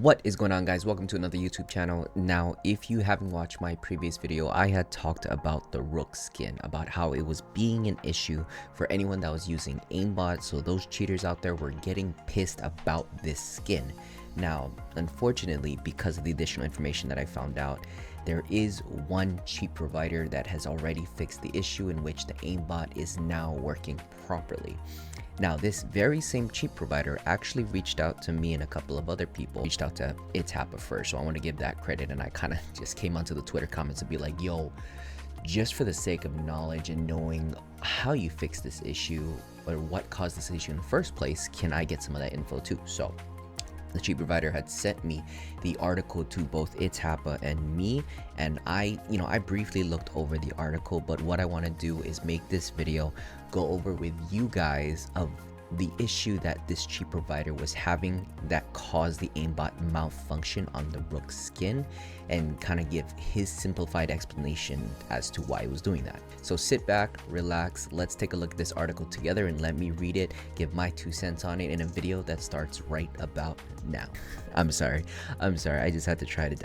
What is going on, guys? Welcome to another YouTube channel. Now, if you haven't watched my previous video, I had talked about the Rook skin, about how it was being an issue for anyone that was using Aimbot. So those cheaters out there were getting pissed about this skin. Now, unfortunately, because of the additional information that I found out, there is one cheat provider that has already fixed the issue in which the Aimbot is now working properly. Now, this very same cheat provider actually reached out to me and a couple of other people. Reached out to Itapa first, so I want to give that credit, and I kind of just came onto the Twitter comments and be like, yo, just for the sake of knowledge and knowing how you fix this issue or what caused this issue in the first place, can I get some of that info too? So the cheat provider had sent me the article to both Itapa and me, and I briefly looked over the article, but what I want to do is make this video go over with you guys of the issue that this cheat provider was having that caused the aimbot malfunction on the Rook skin, and kind of give his simplified explanation as to why it was doing that. So sit back, relax, let's take a look at this article together and let me read it, give my 2 cents on it in a video that starts right about now. I'm sorry, I just had to try to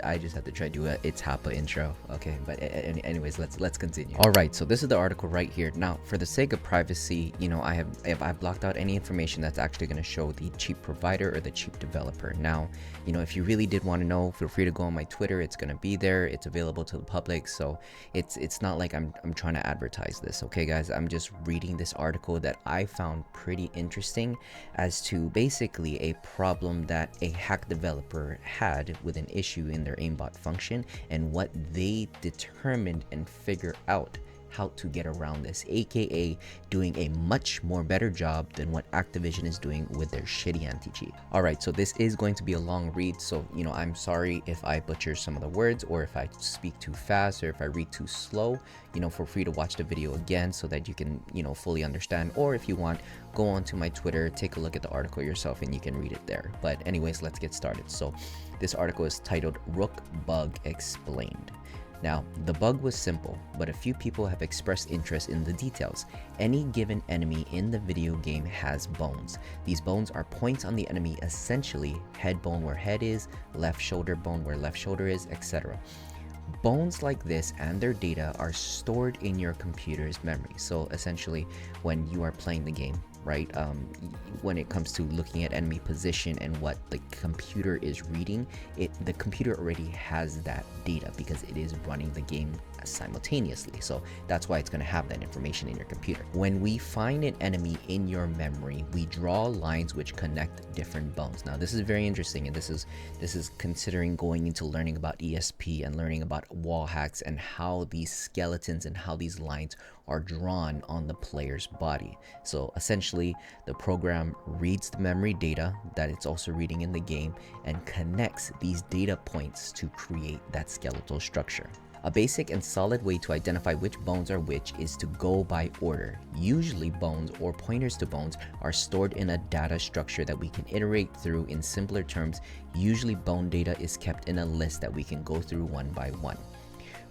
do a Itapa intro. Okay, but anyways, let's continue. All right, so this is the article right here. Now, for the sake of privacy, I've blocked out any information that's actually going to show the cheap provider or the cheap developer. Now, if you really did want to know, feel free to go on my Twitter. It's going to be there. It's available to the public, so it's not like I'm trying to advertise this. Okay, guys, I'm just reading this article that I found pretty interesting as to basically a problem that a hack developer had with an issue in their aimbot function, and what they determined and figured out how to get around this, aka doing a much more better job than what Activision is doing with their shitty anti-cheat. All right, so this is going to be a long read, so I'm sorry if I butcher some of the words, or if I speak too fast, or if I read too slow. Feel free to watch the video again so that you can fully understand, or if you want, go on to my Twitter, take a look at the article yourself, and you can read it there. But anyways, let's get started. So this article is titled Rook Bug Explained. Now, the bug was simple, but a few people have expressed interest in the details. Any given enemy in the video game has bones. These bones are points on the enemy, essentially head bone where head is, left shoulder bone where left shoulder is, etc. Bones like this and their data are stored in your computer's memory. So essentially, when you are playing the game, right, when it comes to looking at enemy position and what the computer is reading, the computer already has that data because it is running the game simultaneously. So that's why it's going to have that information in your computer. When we find an enemy in your memory, we draw lines which connect different bones. Now, this is very interesting, and this is considering going into learning about ESP and learning about wall hacks and how these skeletons and how these lines are drawn on the player's body. So essentially, the program reads the memory data that it's also reading in the game and connects these data points to create that skeletal structure. A basic and solid way to identify which bones are which is to go by order. Usually bones or pointers to bones are stored in a data structure that we can iterate through. In simpler terms, usually bone data is kept in a list that we can go through one by one.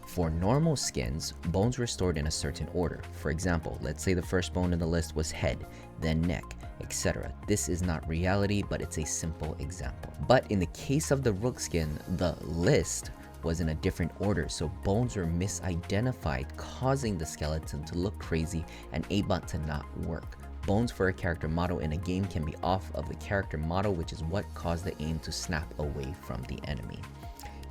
For normal skins, bones were stored in a certain order. For example, let's say the first bone in the list was head, then neck, etc. This is not reality, but it's a simple example. But in the case of the Rook skin, the list was in a different order, so bones were misidentified, causing the skeleton to look crazy and Aimbot to not work. Bones for a character model in a game can be off of the character model, which is what caused the aim to snap away from the enemy.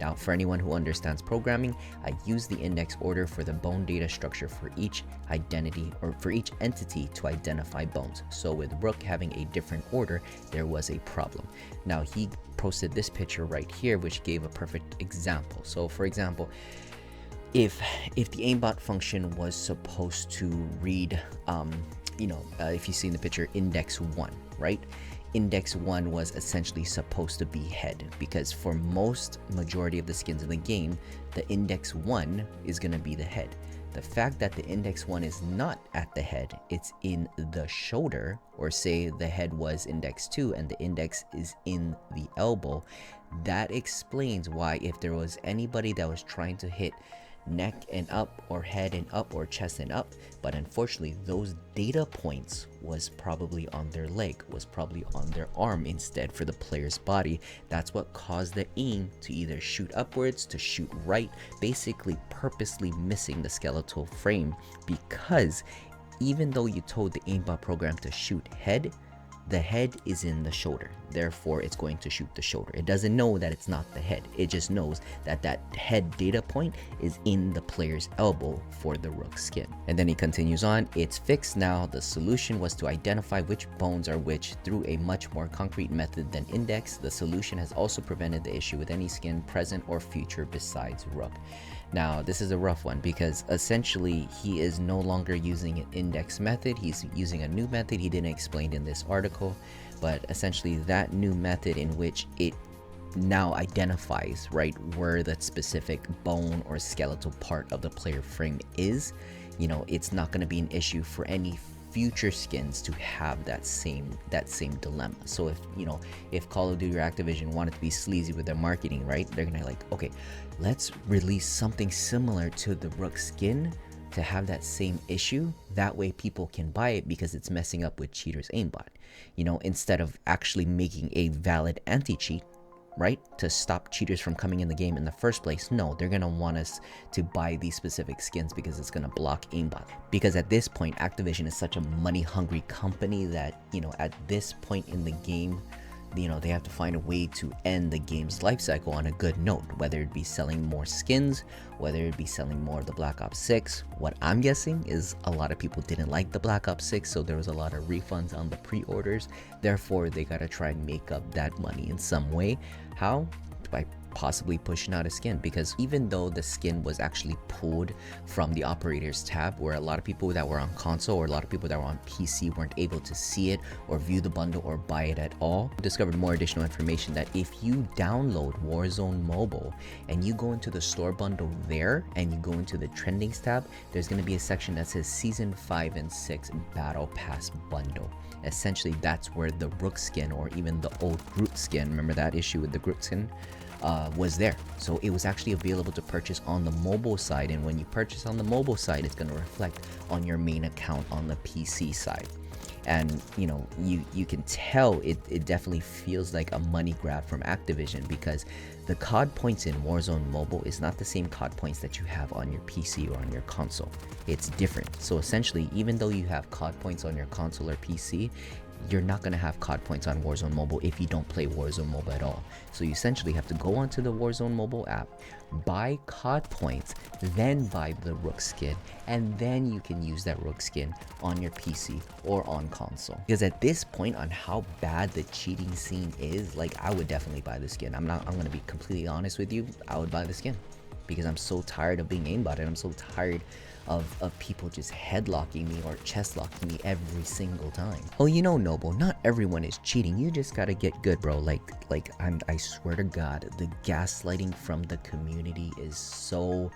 Now, for anyone who understands programming, I use the index order for the bone data structure for each identity or for each entity to identify bones. So with Rook having a different order, there was a problem. Now, he posted this picture right here, which gave a perfect example. So for example, if the aimbot function was supposed to read, if you see in the picture, index 1, right? Index 1 was essentially supposed to be head, because for majority of the skins in the game, the index 1 is going to be the head. The fact that the index 1 is not at the head, it's in the shoulder, or say the head was index 2 and the index is in the elbow, that explains why if there was anybody that was trying to hit neck and up, or head and up, or chest and up, but unfortunately those data points was probably on their leg, was probably on their arm instead for the player's body. That's what caused the aim to either shoot upwards, to shoot right, basically purposely missing the skeletal frame, because even though you told the aimbot program to shoot head, the head is in the shoulder, therefore it's going to shoot the shoulder. It doesn't know that it's not the head, it just knows that that head data point is in the player's elbow for the Rook skin. And then he continues on, it's fixed now. The solution was to identify which bones are which through a much more concrete method than index. The solution has also prevented the issue with any skin present or future besides Rook. Now, this is a rough one because essentially he is no longer using an index method. He's using a new method he didn't explain in this article, but essentially that new method in which it now identifies, right, where that specific bone or skeletal part of the player frame is, you know, it's not going to be an issue for any future skins to have that same dilemma. So if, you know, if Call of Duty or Activision wanted to be sleazy with their marketing, right, they're gonna like, okay, let's release something similar to the Rook skin to have that same issue. That way people can buy it because it's messing up with cheaters aimbot, you know, instead of actually making a valid anti-cheat, right, to stop cheaters from coming in the game in the first place. No, they're gonna want us to buy these specific skins because it's gonna block aimbot. Because at this point, Activision is such a money hungry company that, you know, at this point in the game, you know, they have to find a way to end the game's life cycle on a good note, whether it be selling more skins, whether it be selling more of the Black Ops 6. What I'm guessing is a lot of people didn't like the Black Ops 6, so there was a lot of refunds on the pre-orders. Therefore, they gotta try and make up that money in some way. How? By possibly pushing out a skin, because even though the skin was actually pulled from the operators tab, where a lot of people that were on console or a lot of people that were on PC weren't able to see it or view the bundle or buy it at all, discovered more additional information that if you download Warzone Mobile and you go into the store bundle there and you go into the trendings tab, there's going to be a section that says season 5 and 6 battle pass bundle. Essentially that's where the Rook skin, or even the old Groot skin, remember that issue with the Groot skin, was there. So it was actually available to purchase on the mobile side, and when you purchase on the mobile side, it's going to reflect on your main account on the PC side. And you know, you can tell it definitely feels like a money grab from Activision, because the COD points in Warzone Mobile is not the same COD points that you have on your PC or on your console. It's different. So essentially, even though you have COD points on your console or PC, you're not going to have COD points on Warzone Mobile if you don't play Warzone Mobile at all. So you essentially have to go onto the Warzone Mobile app, buy COD points, then buy the Rook skin, and then you can use that Rook skin on your PC or on console. Because at this point, on how bad the cheating scene is, like, I would definitely buy the skin. I'm going to be completely honest with you, I would buy the skin. Because I'm so tired of being aimbotted. I'm so tired of people just headlocking me or chest locking me every single time. Oh, you know, Noble, not everyone is cheating. You just gotta get good, bro. I swear to God, the gaslighting from the community is so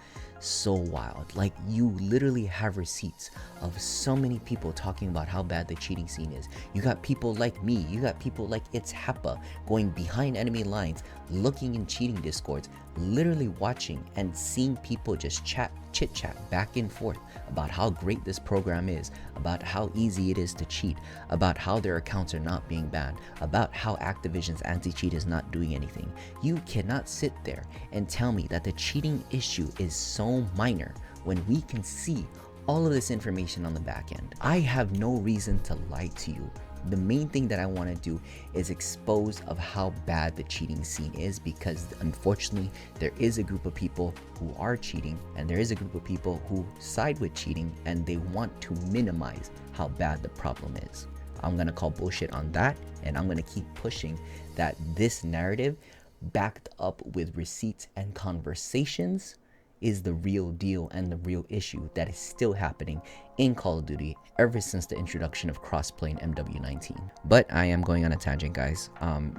wild. Like, you literally have receipts of so many people talking about how bad the cheating scene is. You got people like me, you got people like It's Happa going behind enemy lines, looking in cheating discords, literally watching and seeing people just chit chat back and forth about how great this program is, about how easy it is to cheat, about how their accounts are not being banned, about how Activision's anti-cheat is not doing anything. You cannot sit there and tell me that the cheating issue is so minor when we can see all of this information on the back end. I have no reason to lie to you. The main thing that I want to do is expose of how bad the cheating scene is, because unfortunately there is a group of people who are cheating, and there is a group of people who side with cheating, and they want to minimize how bad the problem is. I'm going to call bullshit on that, and I'm going to keep pushing that this narrative, backed up with receipts and conversations, is the real deal and the real issue that is still happening in Call of Duty ever since the introduction of crossplay in MW19. But I am going on a tangent, guys.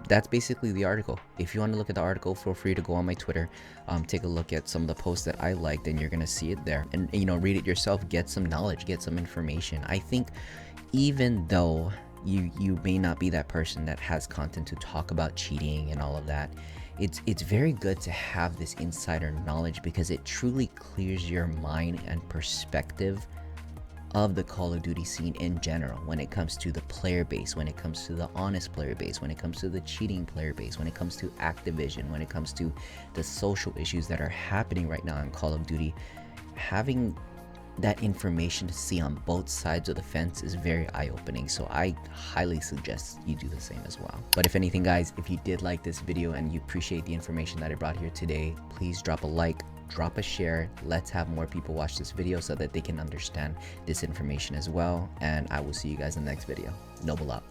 That's basically the article. If you want to look at the article, feel free to go on my Twitter, take a look at some of the posts that I liked, and you're gonna see it there, and you know, read it yourself, get some knowledge, get some information. I think even though you may not be that person that has content to talk about cheating and all of that, it's very good to have this insider knowledge because it truly clears your mind and perspective of the Call of Duty scene in general, when it comes to the player base, when it comes to the honest player base, when it comes to the cheating player base, when it comes to Activision, when it comes to the social issues that are happening right now in Call of Duty. Having that information to see on both sides of the fence is very eye-opening, so I highly suggest you do the same as well. But if anything, guys, if you did like this video and you appreciate the information that I brought here today, please drop a like, drop a share. Let's have more people watch this video so that they can understand this information as well, and I will see you guys in the next video. Noble out.